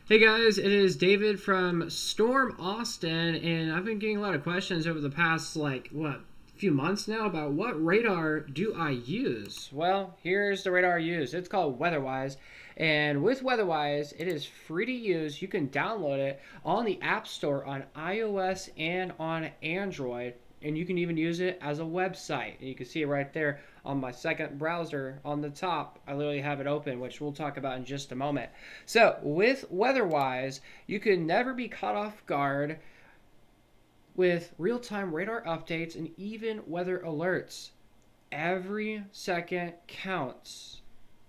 Hey guys, it is David from Storm Austin, and I've been getting a lot of questions over the past, few months now about what radar do I use? Well, here's the radar I use. It's called WeatherWise, and with WeatherWise, it is free to use. You can download it on the App Store on iOS and on Android, and you can even use it as a website. And you can see it right there on my second browser on the top. I literally have it open, which we'll talk about in just a moment. So, with WeatherWise, you can never be caught off guard with real time radar updates and even weather alerts. Every second counts.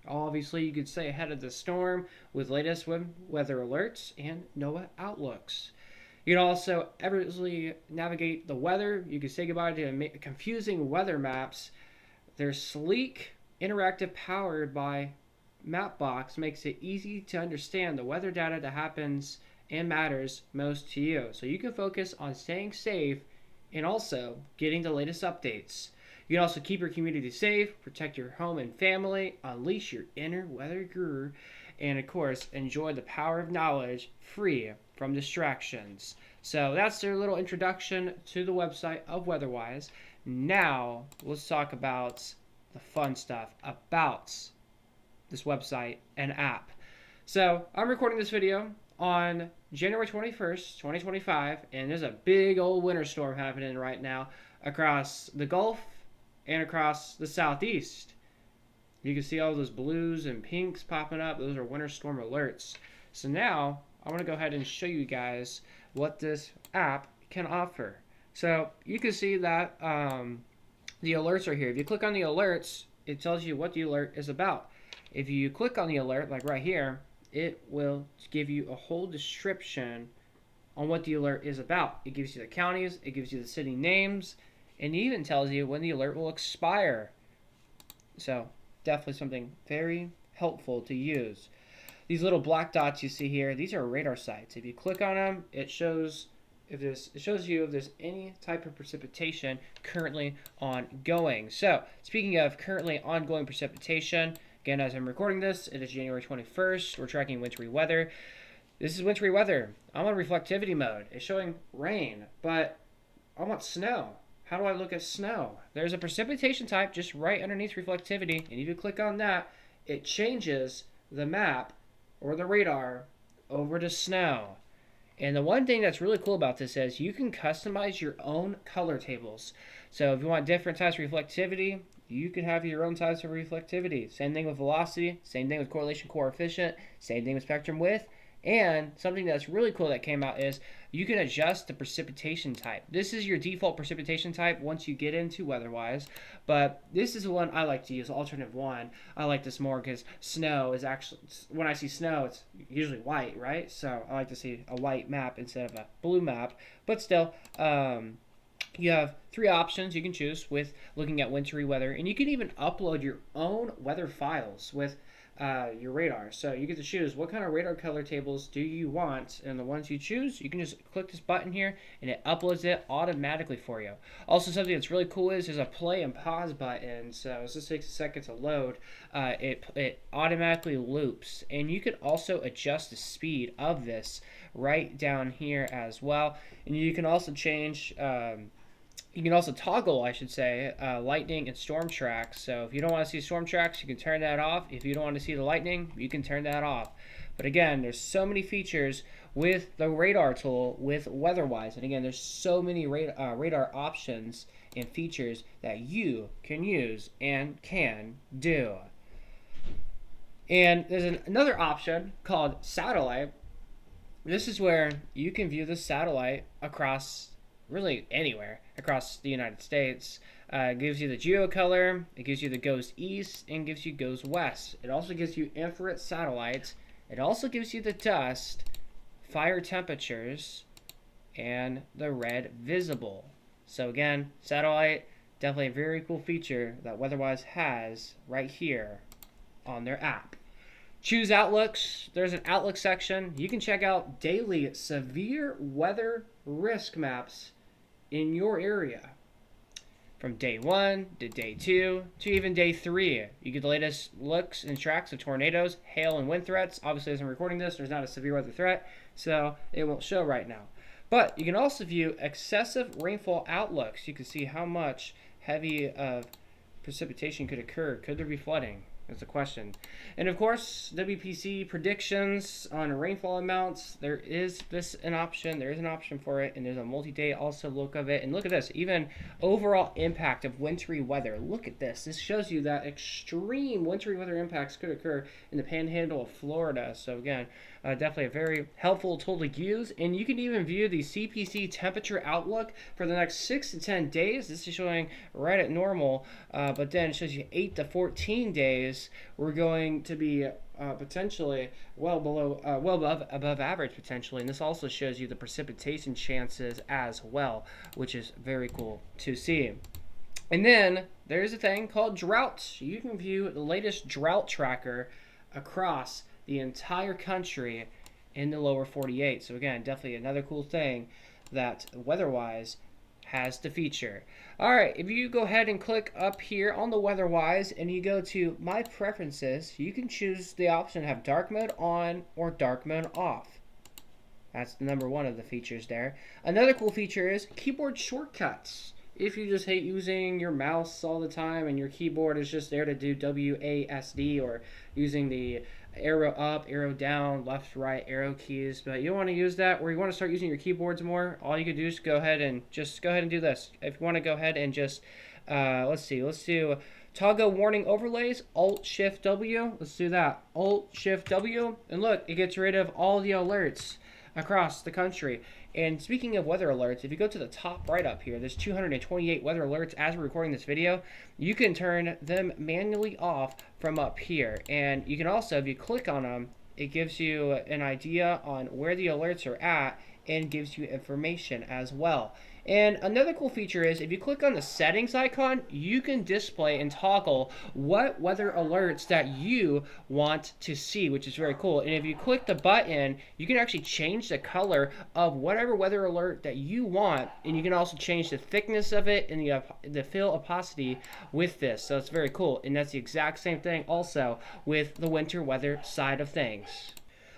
Obviously, you could stay ahead of the storm with latest weather alerts and NOAA outlooks. You can also effortlessly navigate the weather. You can say goodbye to confusing weather maps. They're sleek, interactive, powered by Mapbox, makes it easy to understand the weather data that happens and matters most to you. So you can focus on staying safe and also getting the latest updates. You can also keep your community safe, protect your home and family, unleash your inner weather guru, and of course, enjoy the power of knowledge free from distractions. So that's their little introduction to the website of WeatherWise. Now, let's talk about the fun stuff about this website and app. So, I'm recording this video on January 21st, 2025, and there's a big old winter storm happening right now across the Gulf and across the Southeast. You can see all those blues and pinks popping up. Those are winter storm alerts. So now, I want to go ahead and show you guys what this app can offer. So you can see that the alerts are here. If you click on the alerts, it tells you what the alert is about. If you click on the alert, like right here, it will give you a whole description on what the alert is about. It gives you the counties, it gives you the city names, and it even tells you when the alert will expire. So definitely something very helpful to use. These little black dots you see here, these are radar sites. If you click on them, it shows you if there's any type of precipitation currently ongoing. So, speaking of currently ongoing precipitation, again, as I'm recording this, it is January 21st. We're tracking wintry weather. This is wintry weather. I'm on reflectivity mode. It's showing rain, but I want snow. How do I look at snow? There's a precipitation type just right underneath reflectivity, and if you click on that, it changes the map or the radar over to snow. And the one thing that's really cool about this is you can customize your own color tables. So if you want different types of reflectivity, you can have your own types of reflectivity. Same thing with velocity, same thing with correlation coefficient, same thing with spectrum width. And something that's really cool that came out is you can adjust the precipitation type. This is your default precipitation type once you get into WeatherWise, but this is the one I like to use, alternative one. I like this more because snow is actually, when I see snow, it's usually white, right? So I like to see a white map instead of a blue map, but still, you have three options you can choose with looking at wintry weather, and you can even upload your own weather files with your radar. So you get to choose what kind of radar color tables do you want, and the ones you choose, you can just click this button here and it uploads it automatically for you. Also, something that's really cool is there's a play and pause button. So as this takes a second to load, it automatically loops, and you can also adjust the speed of this right down here as well. And you can also change you can also toggle, I should say, lightning and storm tracks. So if you don't want to see storm tracks, you can turn that off. If you don't want to see the lightning, you can turn that off. But again, there's so many features with the radar tool with WeatherWise. And again, there's so many radar options and features that you can use and can do. And there's another option called satellite. This is where you can view the satellite across really anywhere across the United States. It gives you the geo color, it gives you the goes east, and gives you goes west. It also gives you infrared satellites. It also gives you the dust, fire temperatures, and the red visible. So again, satellite, definitely a very cool feature that WeatherWise has right here on their app. Choose outlooks. There's an outlook section. You can check out daily severe weather risk maps in your area. from day 1 to day 2 to even day 3. You get the latest looks and tracks of tornadoes, hail, and wind threats. Obviously, as I'm recording this, there's not a severe weather threat, so it won't show right now. But you can also view excessive rainfall outlooks. You can see how much heavy of precipitation could occur. Could there be flooding? That's a question. And of course, WPC predictions on rainfall amounts. There is an option. There is an option for it, and there's a multi-day also look of it. And look at this, even overall impact of wintry weather. Look at this. This shows you that extreme wintry weather impacts could occur in the panhandle of Florida. So again, definitely a very helpful tool to use. And you can even view the CPC temperature outlook for the next 6 to 10 days. This is showing right at normal, but then it shows you 8 to 14 days. We're going to be potentially well above average potentially, and this also shows you the precipitation chances as well, which is very cool to see. And then there's a thing called drought. You can view the latest drought tracker across the entire country in the lower 48. So again, definitely another cool thing that WeatherWise has to feature. All right, if you go ahead and click up here on the WeatherWise and you go to My Preferences, you can choose the option to have dark mode on or dark mode off. That's number one of the features there. Another cool feature is keyboard shortcuts. If you just hate using your mouse all the time and your keyboard is just there to do WASD or using the arrow up, arrow down, left, right, arrow keys, but you don't want to use that, or you want to start using your keyboards more, all you can do is go ahead and do this. If you want to go ahead and just, let's do toggle warning overlays, Alt-Shift-W. Let's do that. Alt-Shift-W, and look, it gets rid of all the alerts across the country. And speaking of weather alerts, if you go to the top right up here, there's 228 weather alerts as we're recording this video. You can turn them manually off from up here. And you can also, if you click on them, it gives you an idea on where the alerts are at and gives you information as well. And another cool feature is if you click on the settings icon, you can display and toggle what weather alerts that you want to see, which is very cool. And if you click the button, you can actually change the color of whatever weather alert that you want, and you can also change the thickness of it and the fill opacity with this. So it's very cool, and that's the exact same thing also with the winter weather side of things.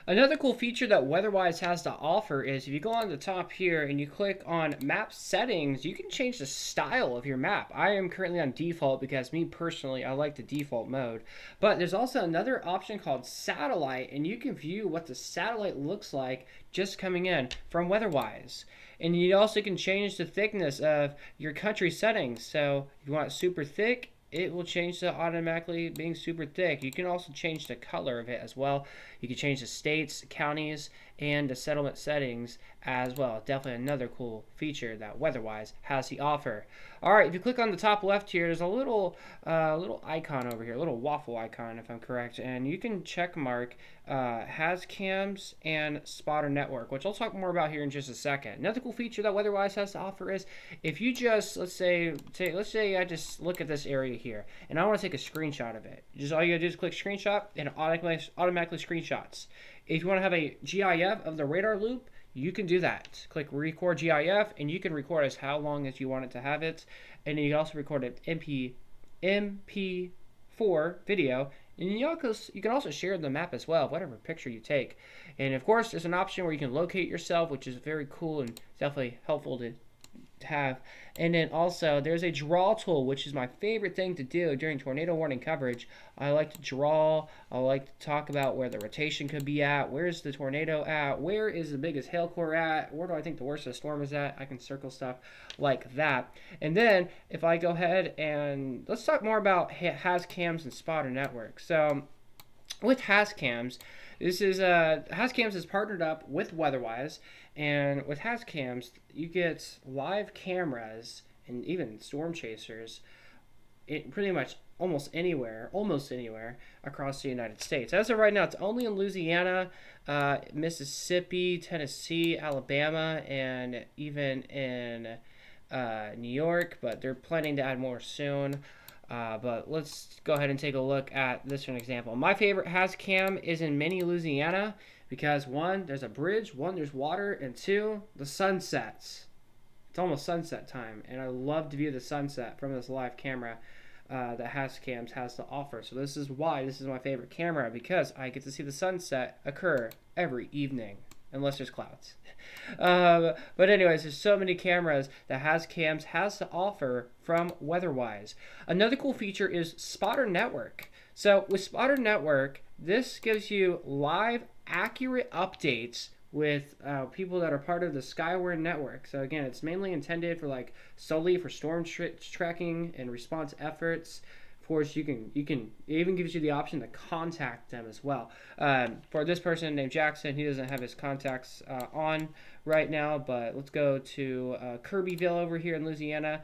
Another cool feature that WeatherWise has to offer is if you go on the top here and you click on map settings, you can change the style of your map. I am currently on default because me personally, I like the default mode. But there's also another option called satellite, and you can view what the satellite looks like just coming in from WeatherWise. And you also can change the thickness of your country settings. So if you want it super thick, it will change to automatically being super thick. You can also change the color of it as well. You can change the states, counties, and the settlement settings as well. Definitely another cool feature that WeatherWise has to offer. All right, if you click on the top left here, there's a little icon over here, a little waffle icon if I'm correct, and you can check mark HazCams and Spotter Network, which I'll talk more about here in just a second. Another cool feature that WeatherWise has to offer is if you just, let's say I just look at this area here, and I want to take a screenshot of it. Just all you gotta do is click screenshot, and it automatically screenshots. If you want to have a GIF of the radar loop, you can do that. Click record GIF, and you can record as how long as you want it to have it. And then you can also record an MP4 video. And you can also share the map as well, whatever picture you take. And of course, there's an option where you can locate yourself, which is very cool and definitely helpful to have. And then also there's a draw tool, which is my favorite thing to do during tornado warning coverage. I like to draw. I like to talk about where the rotation could be at, where's the tornado at, where is the biggest hail core at, where do I think the worst of the storm is at. I can circle stuff like that. And then if I go ahead and let's talk more about HazCams and Spotter Network. So with HazCams, HazCams has partnered up with WeatherWise, and with HazCams, you get live cameras and even storm chasers in pretty much almost anywhere across the United States. As of right now, it's only in Louisiana, Mississippi, Tennessee, Alabama, and even in New York, but they're planning to add more soon. But let's go ahead and take a look at this for an example. My favorite HazCam is in Mini, Louisiana, because one, there's a bridge, one, there's water, and two, the sun sets. It's almost sunset time, and I love to view the sunset from this live camera that Howtouse has to offer. So this is why this is my favorite camera, because I get to see the sunset occur every evening, unless there's clouds. But anyways, there's so many cameras that Howtouse has to offer from WeatherWise. Another cool feature is Spotter Network. So with Spotter Network, this gives you live, accurate updates with people that are part of the Skyward network. So again, it's mainly intended for like solely for storm tracking and response efforts. Of course, it even gives you the option to contact them as well. For this person named Jackson, he doesn't have his contacts on right now, but let's go to Kirbyville over here in Louisiana.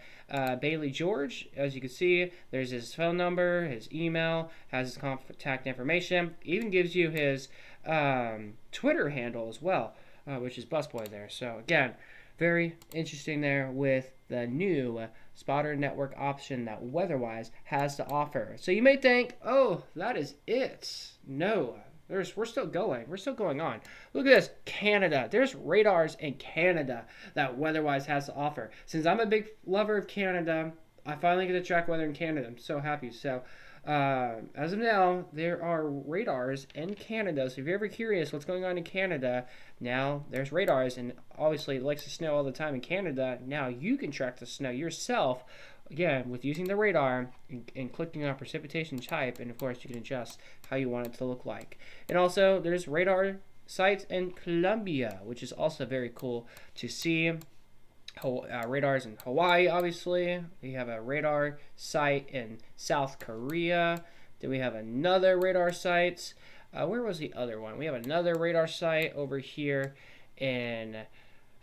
Bailey George, as you can see, there's his phone number, his email, has his contact information, even gives you his Twitter handle as well, which is Busboy there. So again, very interesting there with the new Spotter Network option that WeatherWise has to offer. So you may think, oh, that is it. No, we're still going. We're still going on. Look at this, Canada. There's radars in Canada that WeatherWise has to offer. Since I'm a big lover of Canada, I finally get to track weather in Canada. I'm so happy. So as of now, there are radars in Canada. So if you're ever curious what's going on in Canada, now there's radars, and obviously it likes to snow all the time in Canada. Now you can track the snow yourself, again, with using the radar and clicking on precipitation type, and of course you can adjust how you want it to look like. And also there's radar sites in Colombia, which is also very cool to see. Radars in Hawaii, obviously. We have a radar site in South Korea. Then we have another radar site. Where was the other one? We have another radar site over here in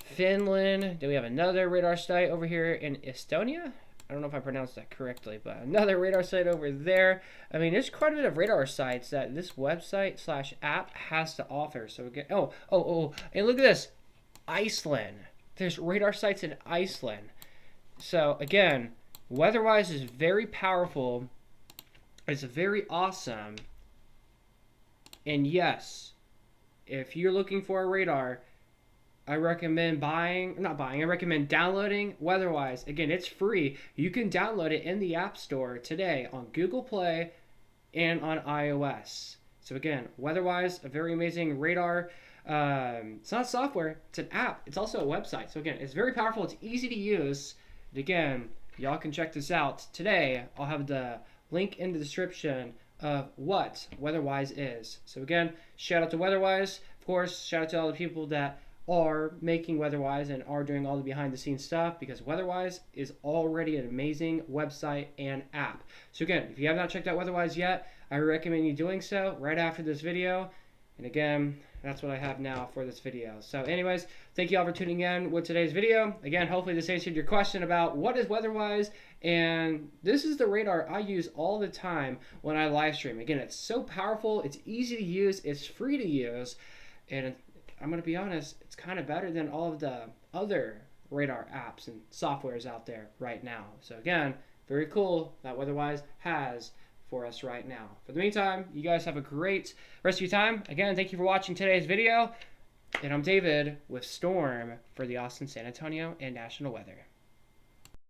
Finland. Then we have another radar site over here in Estonia. I don't know if I pronounced that correctly, but another radar site over there. I mean, there's quite a bit of radar sites that this website / app has to offer. So again, and look at this, Iceland. There's radar sites in Iceland. So again, WeatherWise is very powerful. It's very awesome. And yes, if you're looking for a radar, I recommend I recommend downloading WeatherWise. Again, it's free. You can download it in the App Store today on Google Play and on iOS. So again, WeatherWise, a very amazing radar. It's not software, it's an app. It's also a website. So again, it's very powerful. It's easy to use. And again, y'all can check this out today. I'll have the link in the description of what WeatherWise is. So again, shout out to WeatherWise. Of course, shout out to all the people that are making WeatherWise and are doing all the behind the scenes stuff, because WeatherWise is already an amazing website and app. So again, if you have not checked out WeatherWise yet, I recommend you doing so right after this video. And again, that's what I have now for this video. So anyways, thank you all for tuning in with today's video. Again, hopefully this answered your question about what is WeatherWise. And this is the radar I use all the time when I live stream. Again, it's so powerful, it's easy to use, it's free to use. And I'm going to be honest, it's kind of better than all of the other radar apps and softwares out there right now. So again, very cool that WeatherWise has for us right now. For the meantime, you guys have a great rest of your time. Again, thank you for watching today's video. And I'm David with Storm for the Austin, San Antonio, and National Weather.